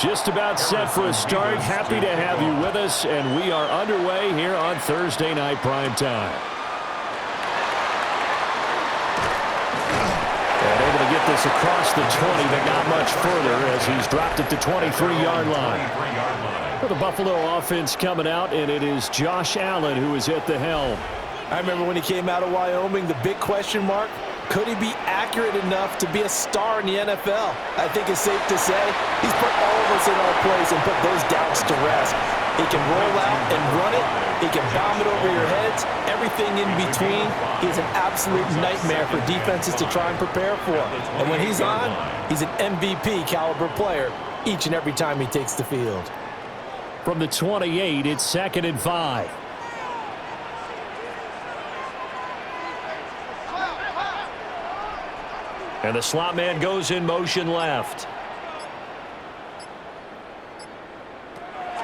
Just about set for a start. Happy to have you with us, and we are underway here on Thursday Night Primetime. And able to get this across the 20, but not much further as he's dropped it to 23-yard line. For the Buffalo offense coming out, and it is Josh Allen who is at the helm. I remember when he came out of Wyoming, the big question mark, could he be accurate enough to be a star in the NFL? I think it's safe to say he's put all of us in our place and put those doubts to rest. He can roll out and run it. He can bomb it over your heads. Everything in between. He's an absolute nightmare for defenses to try and prepare for. And when he's on, he's an MVP caliber player each and every time he takes the field. From the 28, it's 2nd and 5. And the slot man goes in motion left.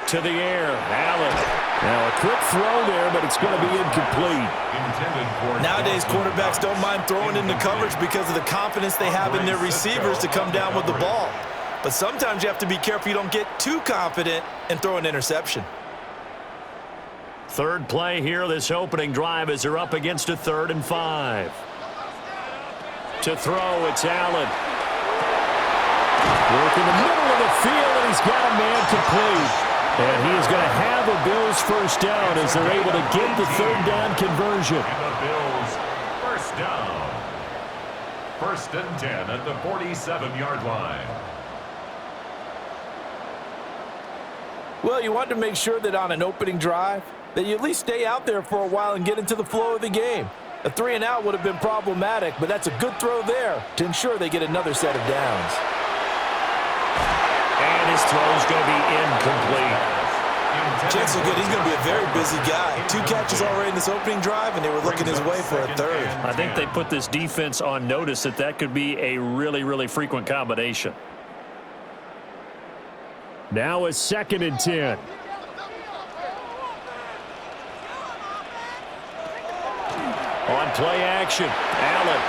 To the air, Allen. Now a quick throw there, but it's going to be incomplete. Nowadays, quarterbacks don't mind throwing into coverage because of the confidence they have in their receivers to come down with the ball. But sometimes you have to be careful you don't get too confident and throw an interception. Third play here, this opening drive as they're up against a 3rd and 5. To throw, it's Allen. Work in the middle of the field, and he's got a man complete. And he is going to have a Bills first down as they're able to get the 3rd down conversion. And the Bills first down. 1st and 10 at the 47-yard line. Well, you want to make sure that on an opening drive that you at least stay out there for a while and get into the flow of the game. A 3-and-out would have been problematic, but that's a good throw there to ensure they get another set of downs. And his throw's going to be incomplete. Chances are good. He's going to be a very busy guy. 2 catches already in this opening drive, and they were looking his way for a 3rd. I think they put this defense on notice that that could be a really, really frequent combination. Now a 2nd and 10. On play action, Allen.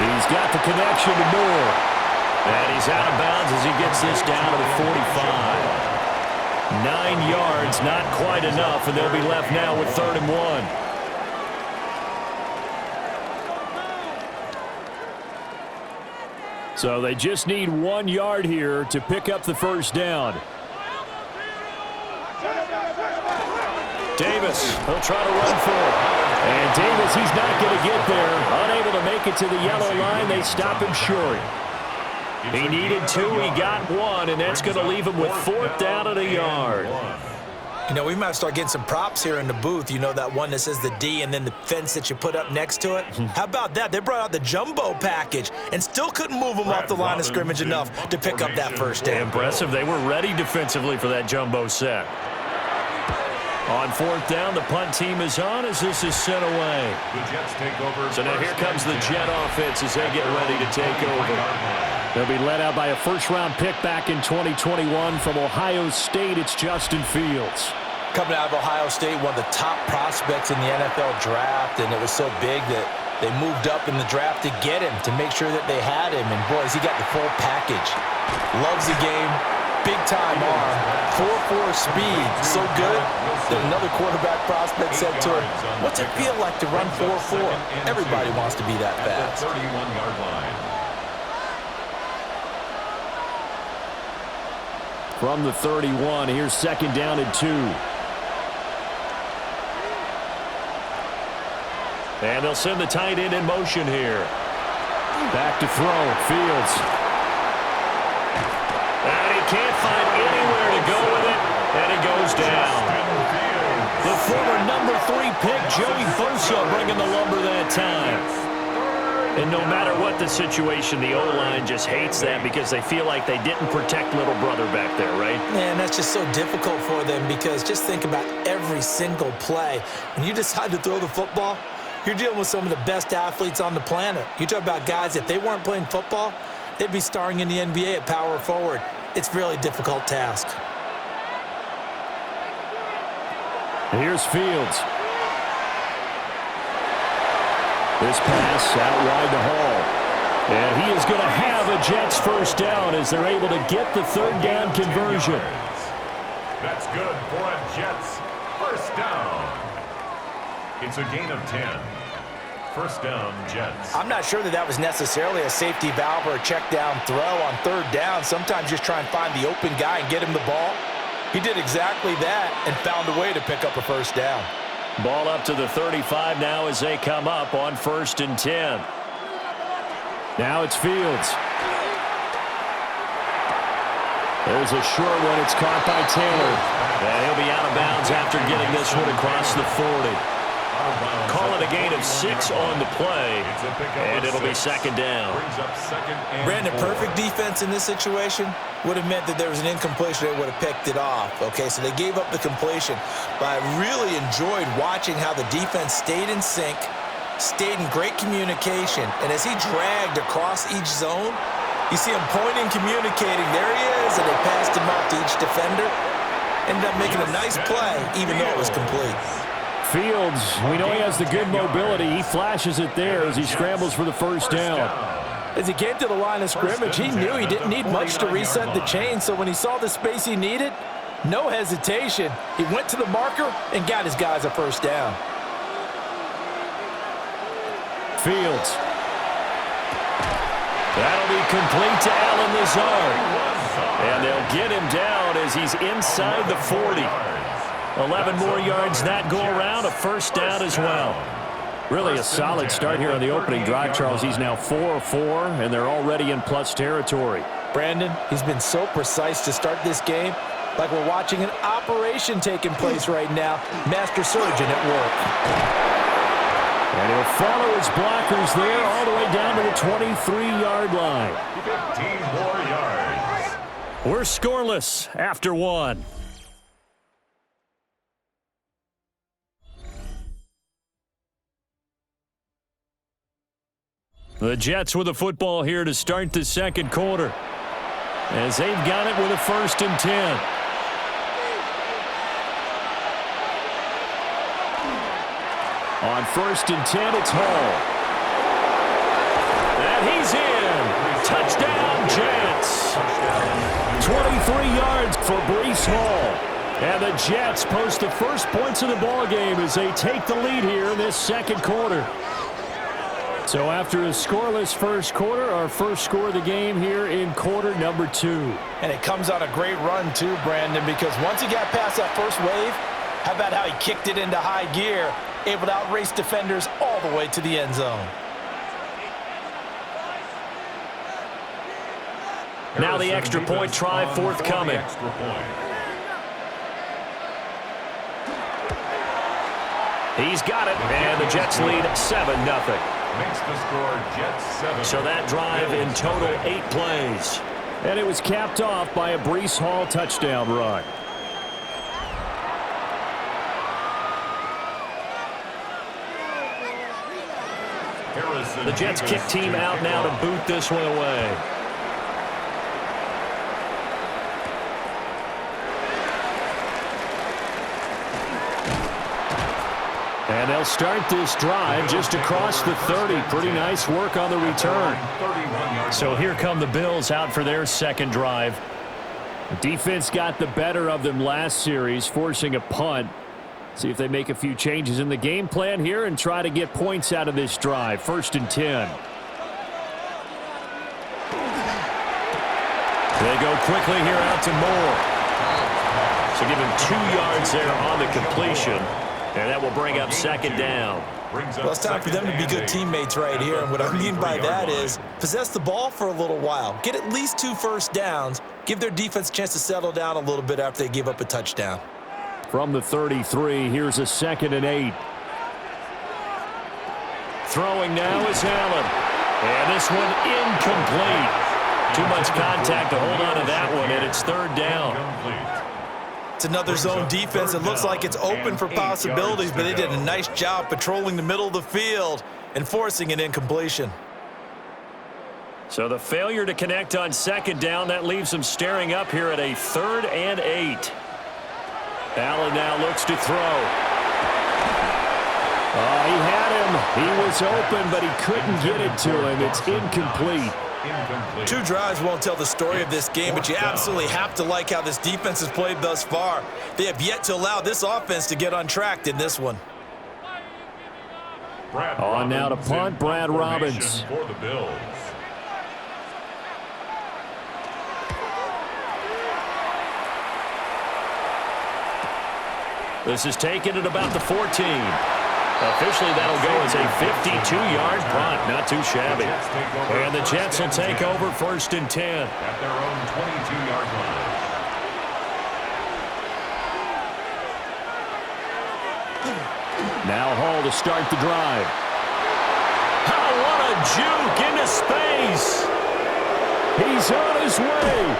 He's got the connection to Moore. And he's out of bounds as he gets this down to the 45. 9 yards, not quite enough, and they'll be left now with 3rd and 1. So they just need 1 yard here to pick up the first down. Davis, he'll try to run for it. And Davis, he's not going to get there. Unable to make it to the yellow line. They stop him short. He needed 2. He got 1, and that's going to leave him with 4th down and a yard. You know, we might start getting some props here in the booth. You know, that one that says the D and then the fence that you put up next to it? How about that? They brought out the jumbo package and still couldn't move him off the line of scrimmage enough to pick up that first down. Impressive. They were ready defensively for that jumbo set. On 4th down, the punt team is on as this is sent away. The Jets take over. So now here comes the Jet offense as they get ready to take over. They'll be led out by a first-round pick back in 2021 from Ohio State. It's Justin Fields. Coming out of Ohio State, one of the top prospects in the NFL draft, and it was so big that they moved up in the draft to get him, to make sure that they had him. And, boys, he got the full package. Loves the game. Big-time arm. 4.4 speed. So good that another quarterback prospect said to him, what's it feel like to run 4.4? Everybody wants to be that fast. 31-yard line. From the 31, here's 2nd down and 2. And they'll send the tight end in motion here. Back to throw, Fields. And he can't find anywhere to go with it, and it goes down. The former number 3 pick, Joey Bosa, bringing the lumber that time. And no matter what the situation, the O-line just hates that because they feel like they didn't protect little brother back there, right? Man, that's just so difficult for them because just think about every single play. When you decide to throw the football, you're dealing with some of the best athletes on the planet. You talk about guys, if they weren't playing football, they'd be starring in the NBA at power forward. It's a really difficult task. Here's Fields. This pass out wide to Hall. And he is going to have a Jets first down as they're able to get the third down conversion. That's good for a Jets first down. It's a gain of 10. First down, Jets. I'm not sure that was necessarily a safety valve or a check down throw on third down. Sometimes just try and find the open guy and get him the ball. He did exactly that and found a way to pick up a first down. Ball up to the 35 now as they come up on 1st and 10. Now it's Fields. There's a short one. It's caught by Taylor. And he'll be out of bounds after getting this one across the 40. Call it a gain of 6 on the play, and it'll be second down. Brandon, perfect defense in this situation would have meant that there was an incompletion. They would have picked it off. Okay, so they gave up the completion. But I really enjoyed watching how the defense stayed in sync, stayed in great communication, and as he dragged across each zone, you see him pointing, communicating. There he is, and they passed him off to each defender. Ended up making a nice play, even though it was complete. Fields, we know he has the good mobility. He flashes it there as he scrambles for the first down. As he came to the line of scrimmage, he knew he didn't need much to reset the chain, so when he saw the space he needed, no hesitation. He went to the marker and got his guys a first down. Fields. That'll be complete to Allen Lazard. And they'll get him down as he's inside the 40. 11 more yards that go around, a first down as well. Really a solid start here on the opening drive, Charles. He's now 4 of 4, and they're already in plus territory. Brandon, he's been so precise to start this game, like we're watching an operation taking place right now. Master surgeon at work. And he'll follow his blockers there all the way down to the 23-yard line. 15 more yards. We're scoreless after 1. The Jets with the football here to start the second quarter, as they've got it with a 1st and 10. On 1st and 10, it's Hall. And he's in. Touchdown, Jets. 23 yards for Breece Hall. And the Jets post the first points of the ballgame as they take the lead here in this second quarter. So after a scoreless first quarter, our first score of the game here in quarter number 2. And it comes on a great run too, Brandon, because once he got past that first wave, how about how he kicked it into high gear, able to outrace defenders all the way to the end zone. Now the extra point try forthcoming. He's got it, and the Jets lead 7-0. Makes the score Jets 7. So that drive in total 8 plays. And it was capped off by a Breece Hall touchdown run. The Jets kick team out now to boot this one away. And they'll start this drive just across the 30. Pretty nice work on the return. So here come the Bills out for their second drive. The defense got the better of them last series, forcing a punt. See if they make a few changes in the game plan here and try to get points out of this drive. 1st and 10. They go quickly here out to Moore. So give him 2 yards there on the completion. And that will bring up second down. Well, it's time for them to be good teammates right here. And what I mean by that is possess the ball for a little while. Get at least 2 first downs. Give their defense a chance to settle down a little bit after they give up a touchdown. From the 33, here's a 2nd and 8. Throwing now is Allen. And this one incomplete. Too much contact to hold on to that one, and it's 3rd down. It's another zone defense. It looks like it's open for possibilities, but they did a nice job patrolling the middle of the field and forcing an incompletion. So the failure to connect on 2nd down, that leaves them staring up here at a 3rd and 8. Allen now looks to throw. He had him. He was open, but he couldn't get it to him. It's incomplete. Two drives won't tell the story of this game, but you absolutely have to like how this defense has played thus far. They have yet to allow this offense to get untracked in this one. On now to punt, Brad Robbins. For the Bills. This is taken at about the 14. Officially, that'll go as a 52-yard punt. Not too shabby. And the Jets will take over 1st and 10. At their own 22-yard line. Now Hall to start the drive. Oh, what a juke into space. He's on his way.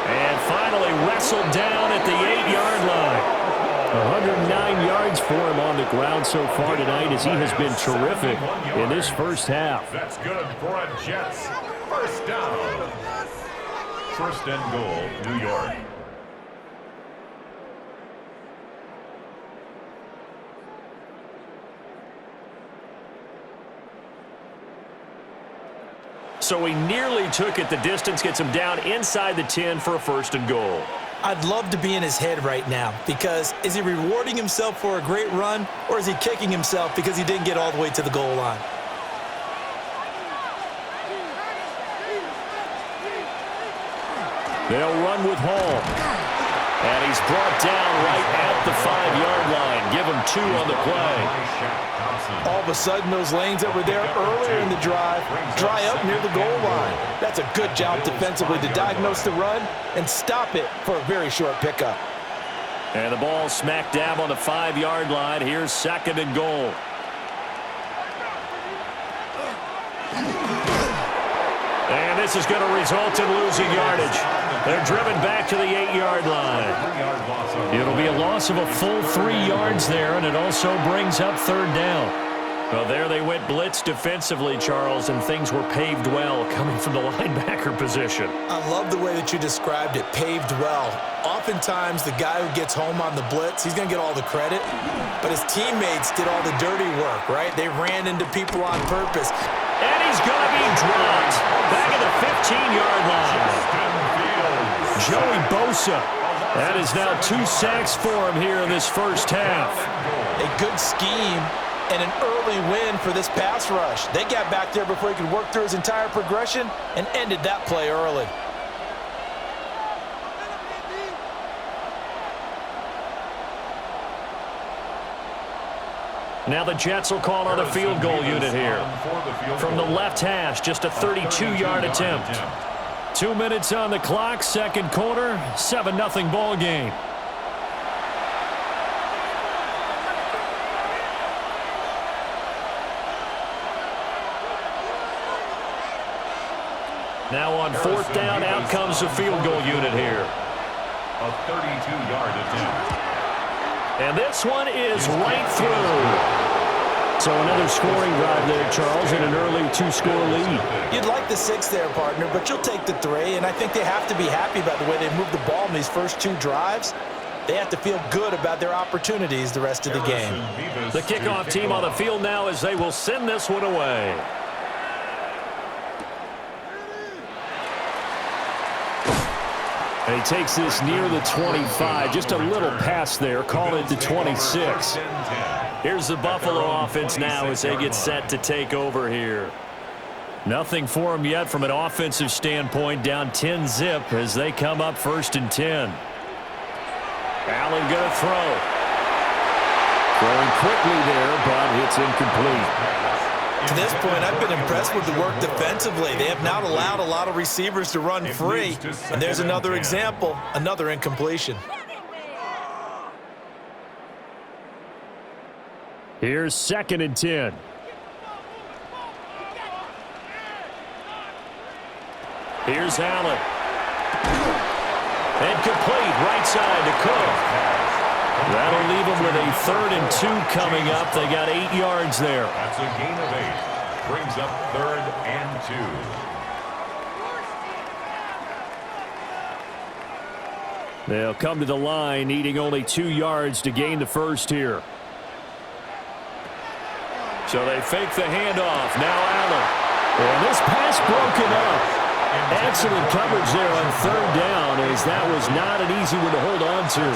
And finally wrestled down at the 8-yard line. 109 yards for him on the ground so far tonight as he has been terrific in this first half. That's good for a Jets. First down. 1st and goal, New York. So he nearly took it the distance, gets him down inside the 10 for a 1st and goal. I'd love to be in his head right now because is he rewarding himself for a great run or is he kicking himself because he didn't get all the way to the goal line? They'll run with Hall. And he's brought down right at the 5-yard line. Give him 2 on the play. All of a sudden, those lanes that were there earlier in the drive dry up near the goal line. That's a good job defensively to diagnose the run and stop it for a very short pickup. And the ball smack dab on the 5-yard line. Here's 2nd and goal. And this is going to result in losing yardage. They're driven back to the 8-yard line. It'll be a loss of a full 3 yards there, and it also brings up 3rd down. Well, there they went blitz defensively, Charles, and things were paved well coming from the linebacker position. I love the way that you described it, paved well. Oftentimes, the guy who gets home on the blitz, he's going to get all the credit, but his teammates did all the dirty work, right? They ran into people on purpose. And he's going to be dropped back at the 15-yard line. Joey Bosa. That is now 2 sacks for him here in this first half. A good scheme and an early win for this pass rush. They got back there before he could work through his entire progression and ended that play early. Now the Jets will call on a field goal unit here. From the left hash, just a 32-yard attempt. 2 minutes on the clock, 2nd quarter, 7-0 ball game. Now on 4th down, out comes the field goal unit here. A 32-yard attempt. And this one is right through. So another scoring drive there, Charles, and an early 2-score lead. You'd like the 6 there, partner, but you'll take the 3, and I think they have to be happy about the way they moved the ball in these first 2 drives. They have to feel good about their opportunities the rest of the game. The kickoff team on the field now as they will send this one away. And he takes this near the 25. Just a little pass there. Call it the 26. Here's the Buffalo offense now as they get set to take over here. Nothing for them yet from an offensive standpoint. Down 10-zip as they come up 1st and 10. Allen going to throw. Throwing quickly there, but it's incomplete. To this point, I've been impressed with the work defensively. They have not allowed a lot of receivers to run free. And there's another example, another incompletion. Here's 2nd and 10. Here's Allen. And complete, right side to Cook. That'll leave them with a 3rd and 2 coming up. They got 8 yards there. That's a gain of 8. Brings up 3rd and 2. They'll come to the line, needing only 2 yards to gain the first here. So they fake the handoff. Now Allen. And this pass broken up. Excellent coverage there on third down, as that was not an easy one to hold on to.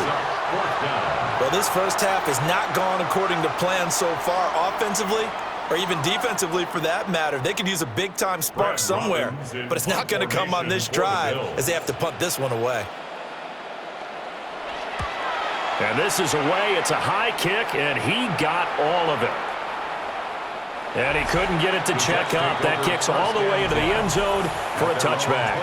Well, this first half has not gone according to plan so far offensively, or even defensively for that matter. They could use a big-time spark somewhere, but it's not going to come on this drive as they have to punt this one away. And this is away. It's a high kick, and he got all of it. And he couldn't get it to check up. That kicks all the way into the end zone for a touchback.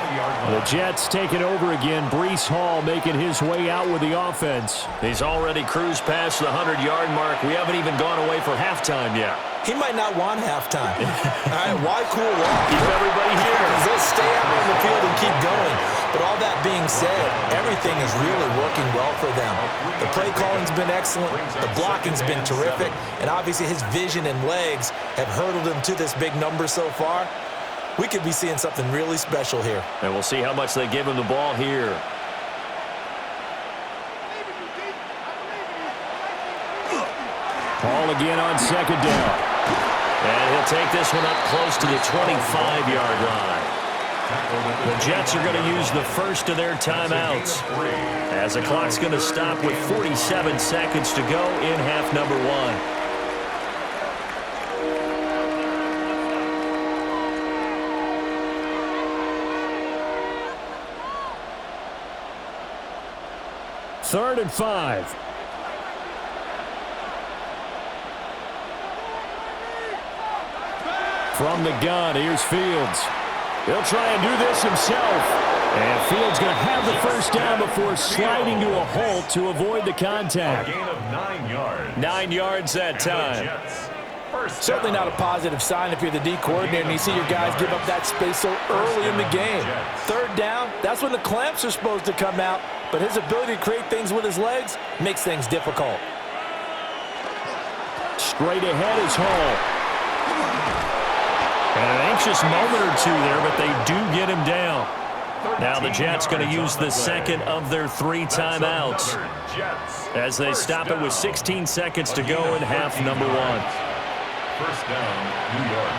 The Jets take it over again. Breece Hall making his way out with the offense. He's already cruised past the 100-yard mark. We haven't even gone away for halftime yet. He might not want halftime. All right, why cool off? Keep everybody here. They'll stay out on the field and keep going. But all that being said, everything is really working well for them. The play calling's been excellent. The blocking's been terrific. And obviously his vision and legs have hurdled him to this big number so far. We could be seeing something really special here. And we'll see how much they give him the ball here. Ball again on second down. And he'll take this one up close to the 25-yard line. The Jets are going to use the first of their timeouts, as the clock's going to stop with 47 seconds to go in half number one. Third and 5. From the gun, here's Fields. He'll try and do this himself. And Fields going to have the first down before sliding to a halt to avoid the contact. A gain of 9 yards. 9 yards that time. Certainly not a positive sign if you're the D coordinator and you see your guys give up that space so early in the game. Third down, that's when the clamps are supposed to come out. But his ability to create things with his legs makes things difficult. Straight ahead is Hall. And an anxious moment or two there, but they do get him down. Now the Jets going to use the second of their 3 timeouts as they stop it with 16 seconds to go in half number one. First down, New York.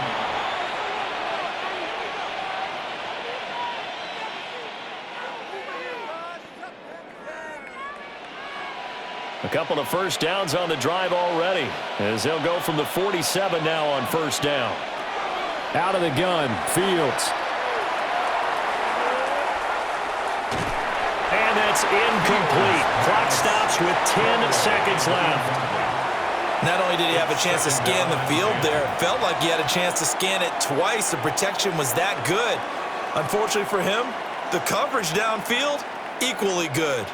A couple of first downs on the drive already, as they'll go from the 47 now on first down. Out of the gun, Fields. And that's incomplete. Clock stops with 10 seconds left. Not only did he have a chance to scan the field there, it felt like he had a chance to scan it twice. The protection was that good. Unfortunately for him, the coverage downfield, equally good.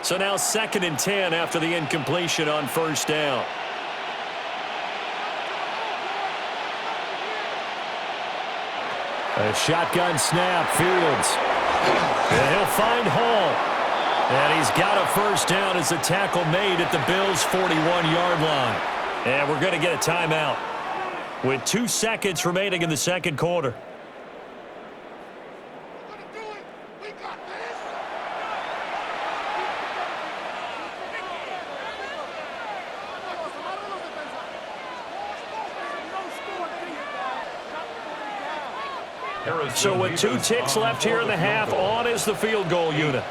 So now 2nd and 10 after the incompletion on first down. A shotgun snap, Fields. And he'll find Hall. And he's got a first down as the tackle made at the Bills' 41-yard line. And we're going to get a timeout with 2 seconds remaining in the second quarter. So with 2 ticks left here in the half, on is the field goal unit.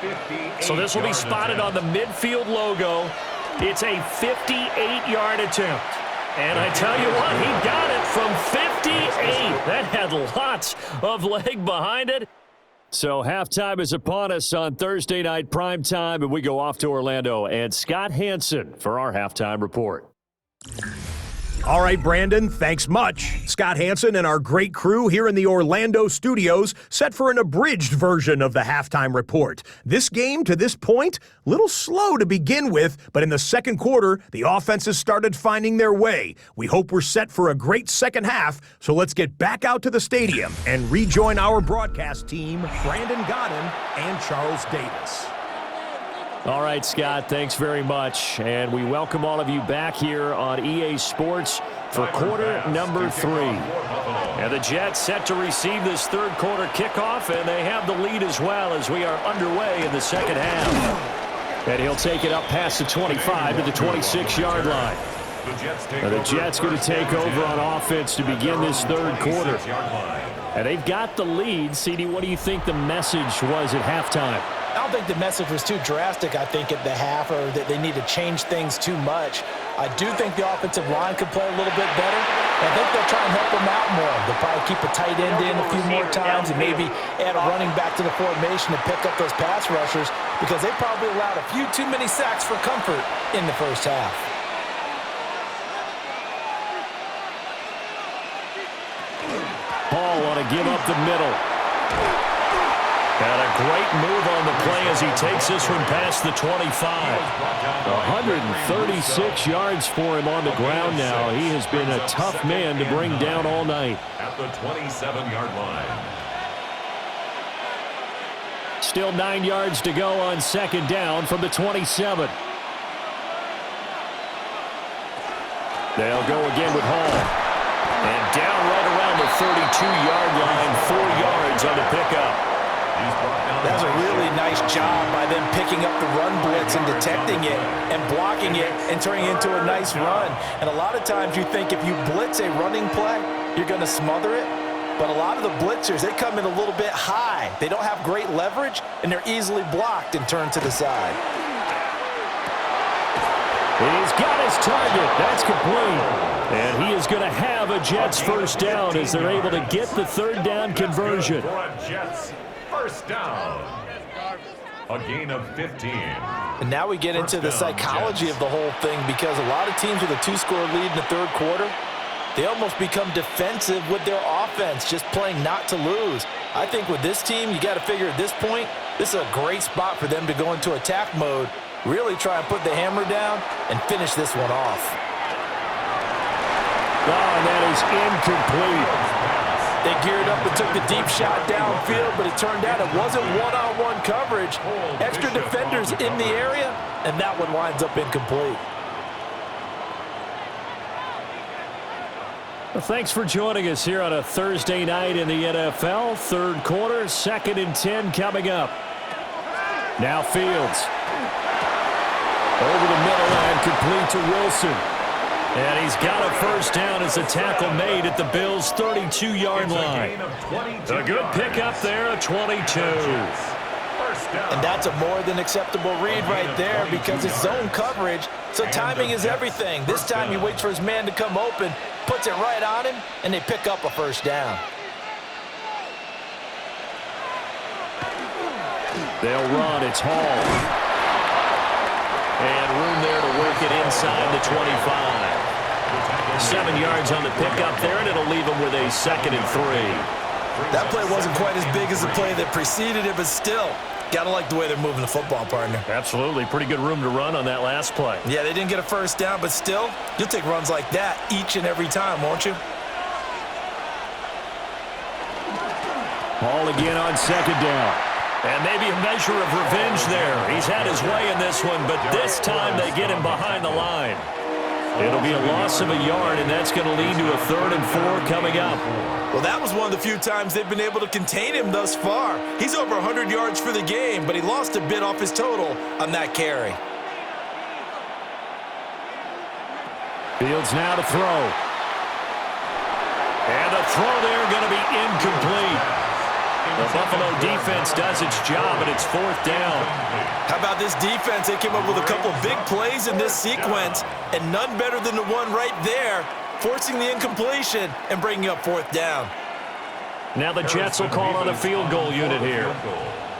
So this will be spotted on the midfield logo. It's a 58-yard attempt. And I tell you what, he got it from 58. That had lots of leg behind it. So halftime is upon us on Thursday night primetime, and we go off to Orlando. And Scott Hansen for our halftime report. All right, Brandon, thanks much. Scott Hansen and our great crew here in the Orlando studios set for an abridged version of the halftime report. This game, to this point, a little slow to begin with, but in the second quarter, the offenses started finding their way. We hope we're set for a great second half, so let's get back out to the stadium and rejoin our broadcast team, Brandon Godden and Charles Davis. All right, Scott, thanks very much. And we welcome all of you back here on EA Sports for quarter number 3. And the Jets set to receive this third quarter kickoff, and they have the lead as well as we are underway in the second half. And he'll take it up past the 25 to the 26-yard line. The Jets going to take over on offense to begin this third quarter. And they've got the lead. CD, what do you think the message was at halftime? I don't think the message was too drastic, I think, at the half, or that they need to change things too much. I do think the offensive line could play a little bit better. I think they'll try and help them out more. They'll probably keep a tight end in a few more times and maybe add a running back to the formation to pick up those pass rushers, because they probably allowed a few too many sacks for comfort in the first half. Paul want to give up the middle. And a great move on the play as he takes this one past the 25. 136 yards for him on the ground now. He has been a tough man to bring down all night. At the 27-yard line. Still 9 yards to go on second down from the 27. They'll go again with Hall. And down right around the 32-yard line, 4 yards on the pickup. That was a really nice job by them picking up the run blitz and detecting it and blocking it and turning it into a nice run. And a lot of times you think if you blitz a running play, you're going to smother it. But a lot of the blitzers, they come in a little bit high. They don't have great leverage, and they're easily blocked and turned to the side. He's got his target. That's complete. And he is going to have a Jets first down as they're able to get the third down conversion. Jets first down. A gain of 15. And now we get into the psychology of the whole thing, because a lot of teams with a 2-score lead in the third quarter, they almost become defensive with their offense, just playing not to lose. I think with this team, you got to figure at this point, this is a great spot for them to go into attack mode, really try and put the hammer down and finish this one off. Oh, and that is incomplete. They geared up and took the deep shot downfield, but it turned out it wasn't one-on-one coverage. Extra defenders in the area, and that one winds up incomplete. Well, thanks for joining us here on a Thursday night in the NFL. Third quarter, 2nd and 10 coming up. Now Fields. Over the middle and complete to Wilson. And he's got a first down as a tackle made at the Bills' 32-yard line. A good pickup there, a 22. And that's a more than acceptable read right there, because it's zone coverage, so timing is everything. This time he waits for his man to come open, puts it right on him, and they pick up a first down. They'll run. It's Hall. And room there to work it inside the 25. 7 yards on the pickup there, and it'll leave them with a 2nd and 3. That play wasn't quite as big as the play that preceded it, but still, gotta like the way they're moving the football, partner. Absolutely. Pretty good room to run on that last play. Yeah, they didn't get a first down, but still, you'll take runs like that each and every time, won't you? Hall again on second down. And maybe a measure of revenge there. He's had his way in this one, but this time they get him behind the line. It'll be a loss of a yard, and that's going to lead to a 3rd and 4 coming up. Well, that was one of the few times they've been able to contain him thus far. He's over 100 yards for the game, but he lost a bit off his total on that carry. Fields now to throw. And the throw there going to be incomplete. The Buffalo defense does its job, and it's 4th down. How about this defense? They came up with a couple of big plays in this sequence, and none better than the one right there, forcing the incompletion and bringing up 4th down. Now the Jets will call on a field goal unit here.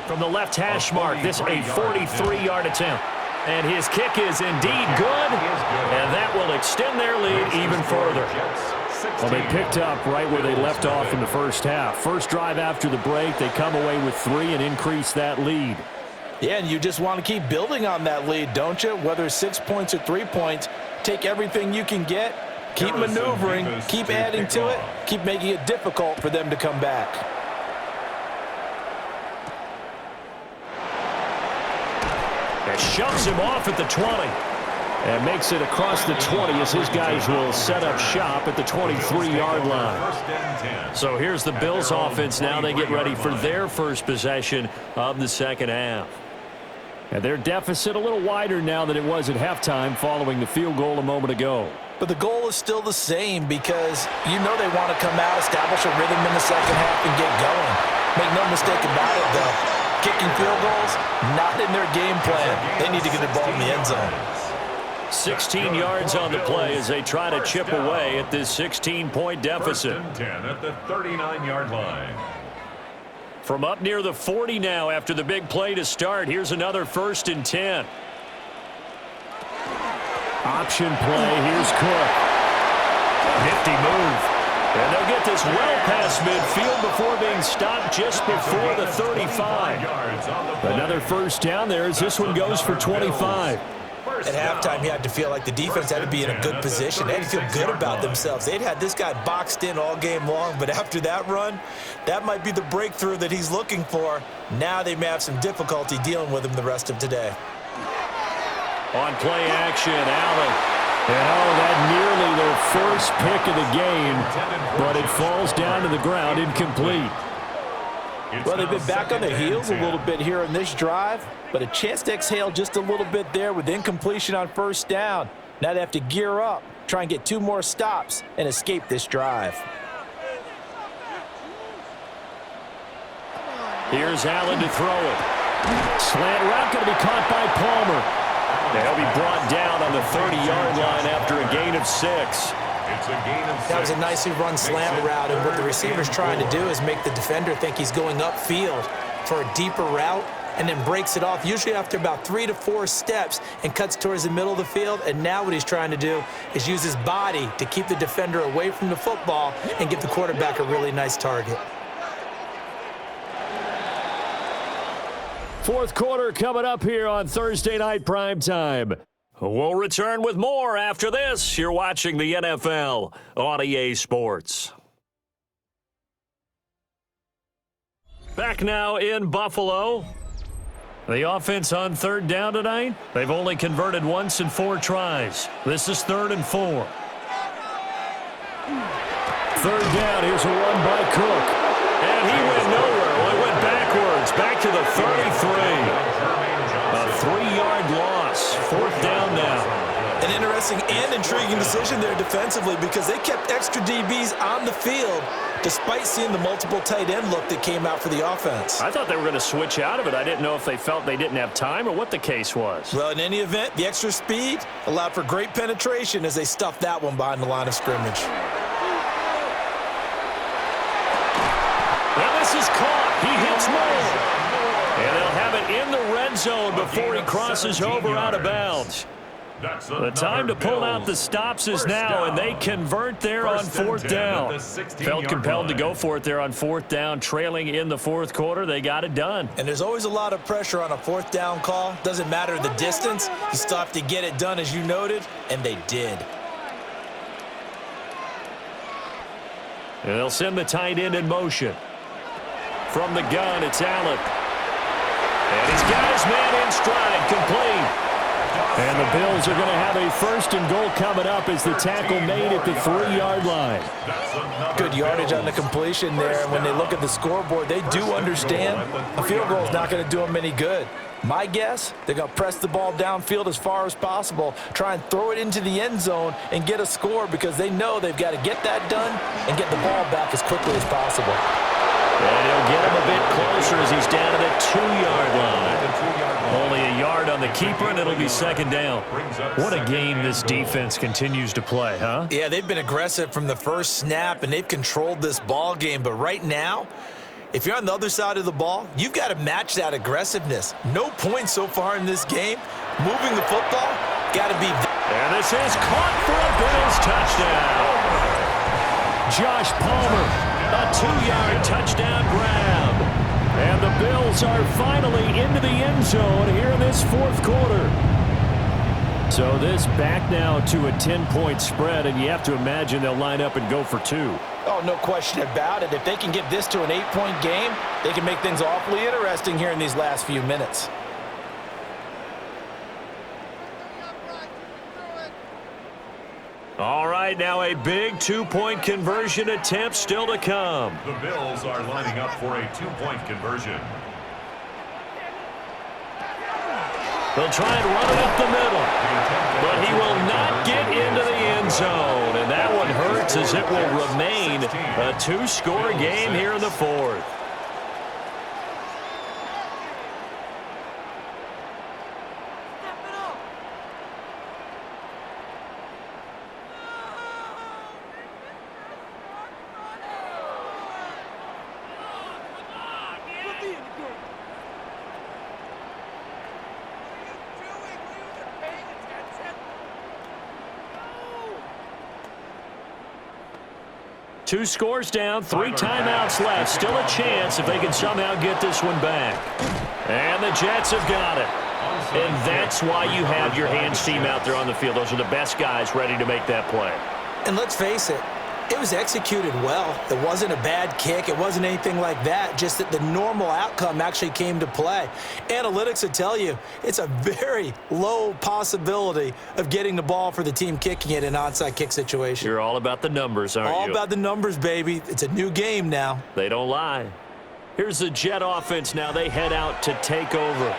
From the left hash mark, this a 43-yard attempt. And his kick is indeed good, and that will extend their lead even further. Well, they picked up right where they left off in the first half. First drive after the break, they come away with 3 and increase that lead. Yeah, and you just want to keep building on that lead, don't you? Whether it's 6 points or 3 points, take everything you can get, keep maneuvering, keep adding to it, keep making it difficult for them to come back. It shoves him off at the 20. And makes it across the 20 as his guys will set up shop at the 23-yard line. So here's the Bills offense now. They get ready for their first possession of the second half. And their deficit a little wider now than it was at halftime following the field goal a moment ago. But the goal is still the same because you know they want to come out, establish a rhythm in the second half, and get going. Make no mistake about it, though. Kicking field goals, not in their game plan. They need to get the ball in the end zone. 16 yards on the play as they try to chip away at this 16-point deficit. 1st and 10 at the 39-yard line. From up near the 40 now after the big play to start. Here's another 1st and 10. Option play. Here's Cook. Nifty move. And they'll get this well past midfield before being stopped just before the 35. Another 1st down there as this one goes for 25. At halftime, you had to feel like the defense had to be in a good position. They had to feel good about themselves. They'd had this guy boxed in all game long, but after that run, that might be the breakthrough that he's looking for. Now they may have some difficulty dealing with him the rest of today. On play action, Allen. And that nearly their first pick of the game, but it falls down to the ground incomplete. Well, they've been back on their heels a little bit here in this drive, but a chance to exhale just a little bit there with incompletion on 1st down. Now they have to gear up, try and get 2 more stops, and escape this drive. Here's Allen to throw it. Slant route going to be caught by Palmer. They'll be brought down on the 30-yard line after a gain of 6. That was a nicely run slant route, and what the receiver's trying to do is make the defender think he's going upfield for a deeper route and then breaks it off, usually after about 3 to 4 steps, and cuts towards the middle of the field. And now what he's trying to do is use his body to keep the defender away from the football and give the quarterback a really nice target. 4th quarter coming up here on Thursday Night Primetime. We'll return with more after this. You're watching the NFL on EA Sports. Back now in Buffalo. The offense on 3rd down tonight. They've only converted once in 4 tries. This is 3rd and 4. 3rd down. Here's a run by Cook. And he went nowhere. Well, he went backwards. Back to the 33. A 3-yard loss. 4th down now. An interesting and intriguing decision there defensively because they kept extra DBs on the field despite seeing the multiple tight end look that came out for the offense. I thought they were going to switch out of it. I didn't know if they felt they didn't have time or what the case was. Well, in any event, the extra speed allowed for great penetration as they stuffed that one behind the line of scrimmage. Well, this is caught. He hits Moore. And they'll have it in the red zone before he crosses over out of bounds. The time to pull out the stops is now, and they convert there on 4th down. Felt compelled to go for it there on 4th down, trailing in the 4th quarter. They got it done. And there's always a lot of pressure on a 4th down call. Doesn't matter the distance. You still have to get it done, as you noted, and they did. And they'll send the tight end in motion. From the gun, it's Allen. And he's got his man in stride, complete. And the Bills are going to have a 1st and goal coming up as the tackle made at the 3-yard line. Good yardage on the completion there. And when they look at the scoreboard, they do understand a field goal is not going to do them any good. My guess, they're going to press the ball downfield as far as possible, try and throw it into the end zone and get a score because they know they've got to get that done and get the ball back as quickly as possible. And he'll get him a bit closer as he's down to the 2-yard line. Only a yard on the keeper, and it'll be 2nd down. What a game this defense continues to play, huh? Yeah, they've been aggressive from the first snap, and they've controlled this ball game. But right now, if you're on the other side of the ball, you've got to match that aggressiveness. No points so far in this game. Moving the football, got to be... And this is caught for a Bills touchdown. Josh Palmer. A 2-yard touchdown grab. And the Bills are finally into the end zone here in this 4th quarter. So this back now to a 10-point spread, and you have to imagine they'll line up and go for 2. Oh, no question about it. If they can get this to an 8-point game, they can make things awfully interesting here in these last few minutes. All right, now a big 2-point conversion attempt still to come. The Bills are lining up for a 2-point conversion. They'll try and run it up the middle, but he will not get into the end end zone, and that one hurts as it will remain a 2-score game here in the fourth. Two scores down, 3 timeouts left. Still a chance if they can somehow get this one back. And the Jets have got it. And that's why you have your hands team out there on the field. Those are the best guys ready to make that play. And let's face it, it was executed well. It wasn't a bad kick. It wasn't anything like that. Just that the normal outcome actually came to play. Analytics will tell you it's a very low possibility of getting the ball for the team kicking it in an onside kick situation. You're all about the numbers, aren't you? All about the numbers, baby. It's a new game now. They don't lie. Here's the Jet offense now. They head out to take over.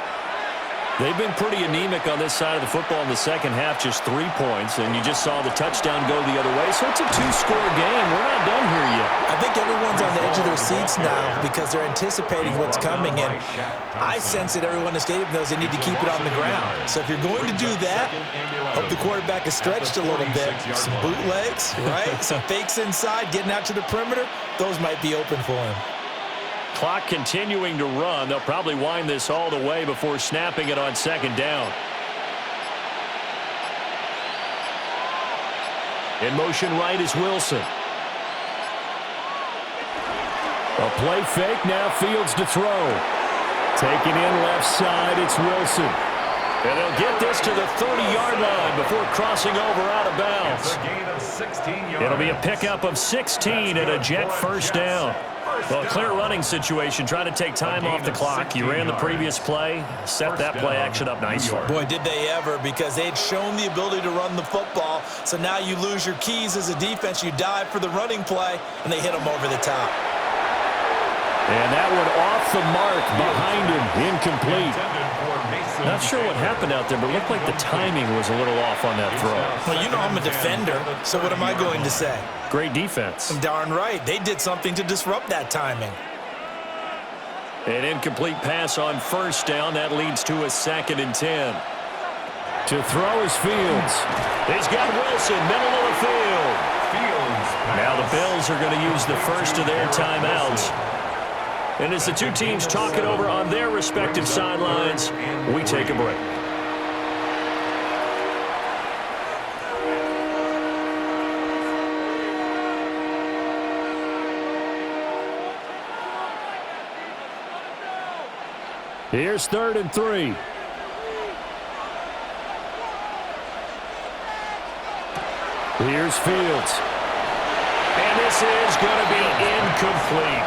They've been pretty anemic on this side of the football in the second half, just 3 points, and you just saw the touchdown go the other way. So it's a 2-score game. We're not done here yet. I think everyone's on the edge of their seats now because they're anticipating what's coming, and I sense that everyone in the stadium knows they need to keep it on the ground. So if you're going to do that, hope the quarterback is stretched a little bit. Some bootlegs, right? Some fakes inside, getting out to the perimeter. Those might be open for him. Clock continuing to run. They'll probably wind this all the way before snapping it on second down. In motion right is Wilson. A play fake, now Fields to throw. Taken in left side, it's Wilson. And they'll get this to the 30-yard line before crossing over out of bounds. It'll be a pickup of 16 and a Jet first down. Well, a clear running situation, trying to take time off the clock. You ran the previous play, set that play action up nicely. Boy, did they ever, because they'd shown the ability to run the football. So now you lose your keys as a defense. You dive for the running play, and they hit them over the top. And that one off the mark behind him, incomplete. Not sure what happened out there, but it looked like the timing was a little off on that throw. Well, you know I'm a defender, so what am I going to say? Great defense. Darn right. They did something to disrupt that timing. An incomplete pass on first down. That leads to a 2nd and 10. To throw is Fields. He's got Wilson, middle of the field. Now the Bills are going to use the first of their timeouts. And as the two teams talk it over on their respective sidelines, we take a break. Here's 3rd and 3. Here's Fields. And this is going to be incomplete.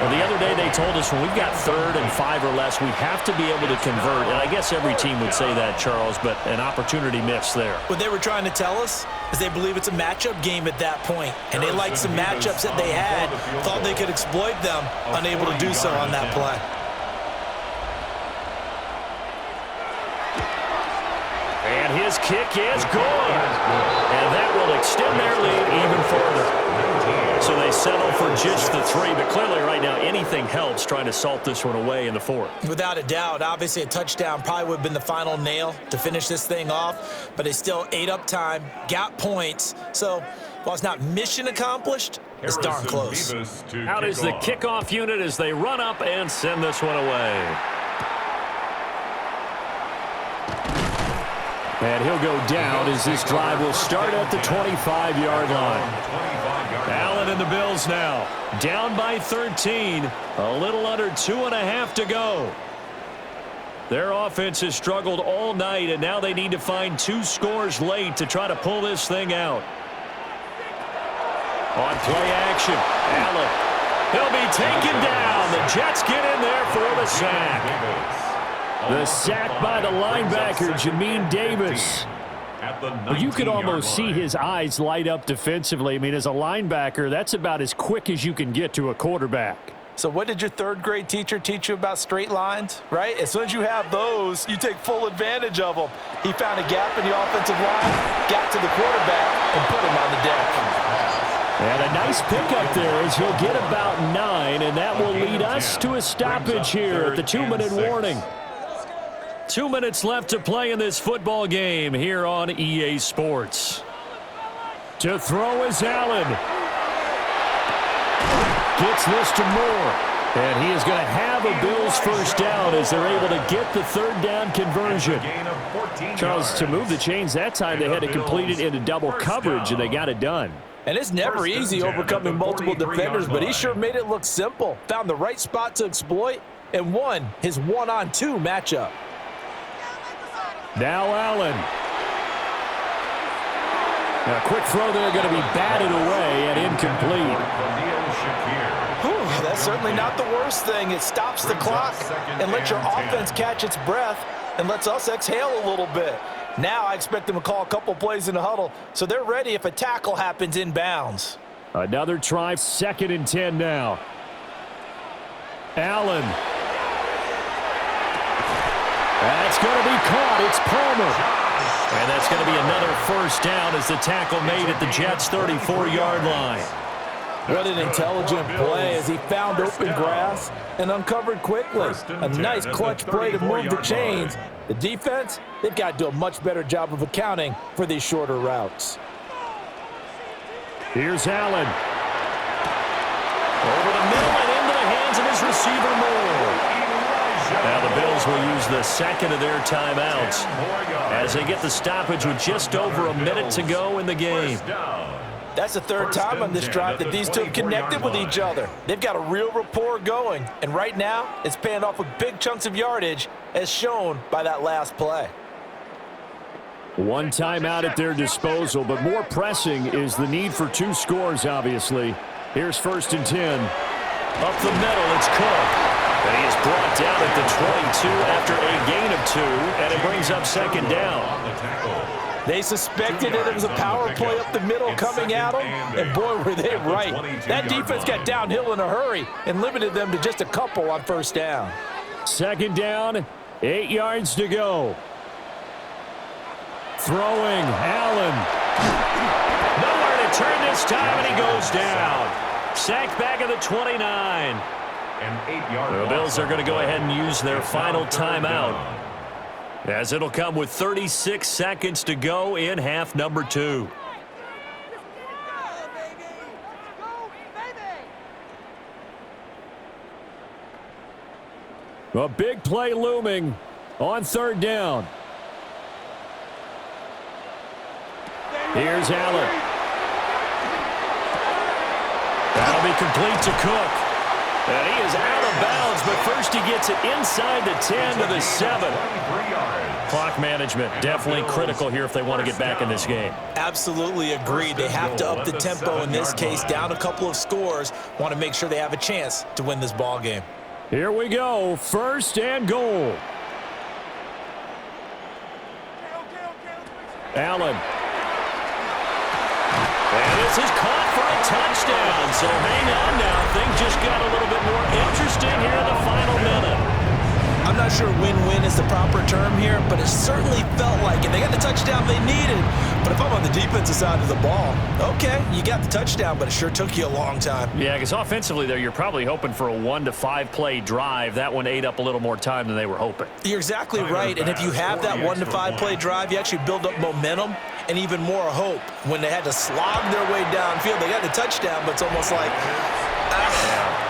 Well, the other day they told us when we've got 3rd and 5 or less, we have to be able to convert. And I guess every team would say that, Charles, but an opportunity missed there. What they were trying to tell us is they believe it's a matchup game at that point. And they liked some matchups that they had, thought they could exploit them, unable to do so on that play. And his kick is good. And that will extend their lead even further. So they settle for just the 3, but clearly right now anything helps trying to salt this one away in the 4th. Without a doubt, obviously a touchdown probably would have been the final nail to finish this thing off, but they still ate up time, got points. So while it's not mission accomplished, it's darn close. Out is the kickoff unit as they run up and send this one away. And he'll go down as this drive will start at the 25-yard line. Allen and the Bills now down by 13. A little under 2.5 to go. Their offense has struggled all night, and now they need to find 2 scores late to try to pull this thing out. On play action, Allen. He'll be taken down. The Jets get in there for the sack. The sack by the linebacker, Jamin Davis. Well, you could almost see his eyes light up defensively. I mean, as a linebacker, that's about as quick as you can get to a quarterback. So what did your third-grade teacher teach you about straight lines, right? As soon as you have those, you take full advantage of them. He found a gap in the offensive line, got to the quarterback, and put him on the deck. And a nice pickup there as he'll get about 9, and that will lead us to a stoppage here at the 2-minute warning. 2 minutes left to play in this football game here on EA Sports. To throw is Allen. Gets this to Moore. And he is going to have a Bills first down as they're able to get the third down conversion. Charles, to move the chains that time, they had to complete it into double coverage, and they got it done. And it's never easy overcoming multiple defenders, but he sure made it look simple. Found the right spot to exploit and won his 1-on-2 matchup. Now Allen. A quick throw there going to be batted away and incomplete. Whew, that's certainly not the worst thing. It stops the clock and lets your offense catch its breath and lets us exhale a little bit. Now I expect them to call a couple plays in the huddle, so they're ready if a tackle happens inbounds. Another try, 2nd and 10 now. Allen. That's going to be caught. It's Palmer. And that's going to be another first down as the tackle made at the Jets' 34-yard line. What an intelligent play as he found open grass and uncovered quickly. A nice clutch play to move the chains. The defense, they've got to do a much better job of accounting for these shorter routes. Here's Allen. Over the middle and into the hands of his receiver, Moore. Now the Bills will use the second of their timeouts as they get the stoppage with just over a minute to go in the game. That's the third time on this drive that these two have connected with each other. They've got a real rapport going, and right now it's paying off with big chunks of yardage as shown by that last play. One timeout at their disposal, but more pressing is the need for 2 scores, obviously. Here's 1st and 10. Up the middle, it's Cook. And he is brought down at the 22 after a gain of 2, and it brings up 2nd down. They suspected it was a power play up the middle coming at them, and boy, were they right. That defense got downhill in a hurry and limited them to just a couple on first down. 2nd down, 8 yards to go. Throwing, Allen. Nowhere to turn this time, and he goes down. Sacked back at the 29. The Bills are going to go ahead and use their final timeout, as it'll come with 36 seconds to go in half number 2. A big play looming on 3rd down. Here's Allen. That'll be complete to Cook. And he is out of bounds, but first he gets it inside the 10 to the 7. Clock management definitely critical here if they want to get back in this game. Absolutely agreed. They have to up the tempo in this case, down a couple of scores. Want to make sure they have a chance to win this ball game. Here we go, 1st and goal. Allen. And this is caught for a touchdown. So hang on now. Things just got a little bit more interesting here in the final minute. I'm not sure win-win is the proper term here, but it certainly felt like it. They got the touchdown they needed. But if I'm on the defensive side of the ball, okay, you got the touchdown, but it sure took you a long time. Yeah, because offensively, though, you're probably hoping for a 1 to 5 play drive. That one ate up a little more time than they were hoping. You're exactly right, and if you have that 1 to 5 play drive, you actually build up momentum and even more hope. When they had to slog their way downfield, they got the touchdown, but it's almost like,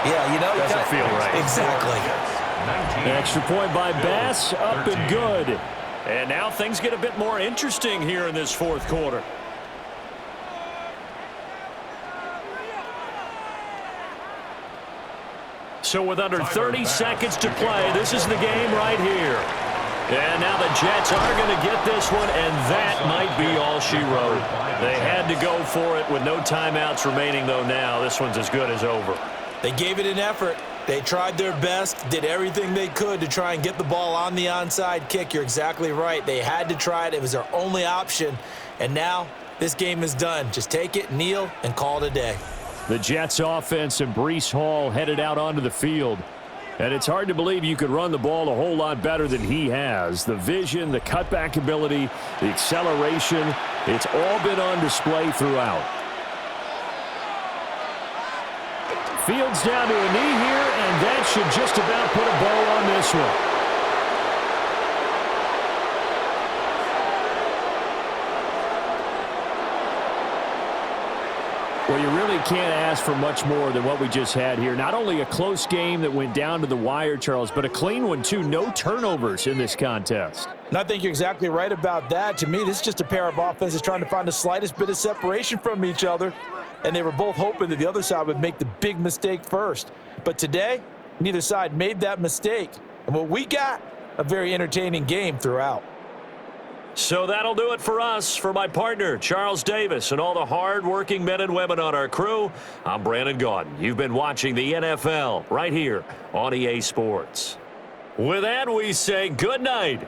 yeah, you know. Doesn't feel right. Exactly. Extra point by Bass, up and good. And now things get a bit more interesting here in this 4th quarter. So with under 30 seconds to play, this is the game right here. And now the Jets are going to get this one, and that might be all she wrote. They had to go for it with no timeouts remaining, though now this one's as good as over. They gave it an effort. They tried their best, did everything they could to try and get the ball on the onside kick. You're exactly right. They had to try it. It was their only option. And now this game is done. Just take it, kneel, and call it a day. The Jets offense and Breece Hall headed out onto the field. And it's hard to believe you could run the ball a whole lot better than he has. The vision, the cutback ability, the acceleration, it's all been on display throughout. Fields down to a knee here, and that should just about put a bow on this one. Well, you really can't ask for much more than what we just had here. Not only a close game that went down to the wire, Charles, but a clean one, too. No turnovers in this contest. And I think you're exactly right about that. To me, this is just a pair of offenses trying to find the slightest bit of separation from each other. And they were both hoping that the other side would make the big mistake first. But today, neither side made that mistake. And what we got, a very entertaining game throughout. So that'll do it for us. For my partner, Charles Davis, and all the hard-working men and women on our crew, I'm Brandon Gaudin. You've been watching the NFL right here on EA Sports. With that, we say good night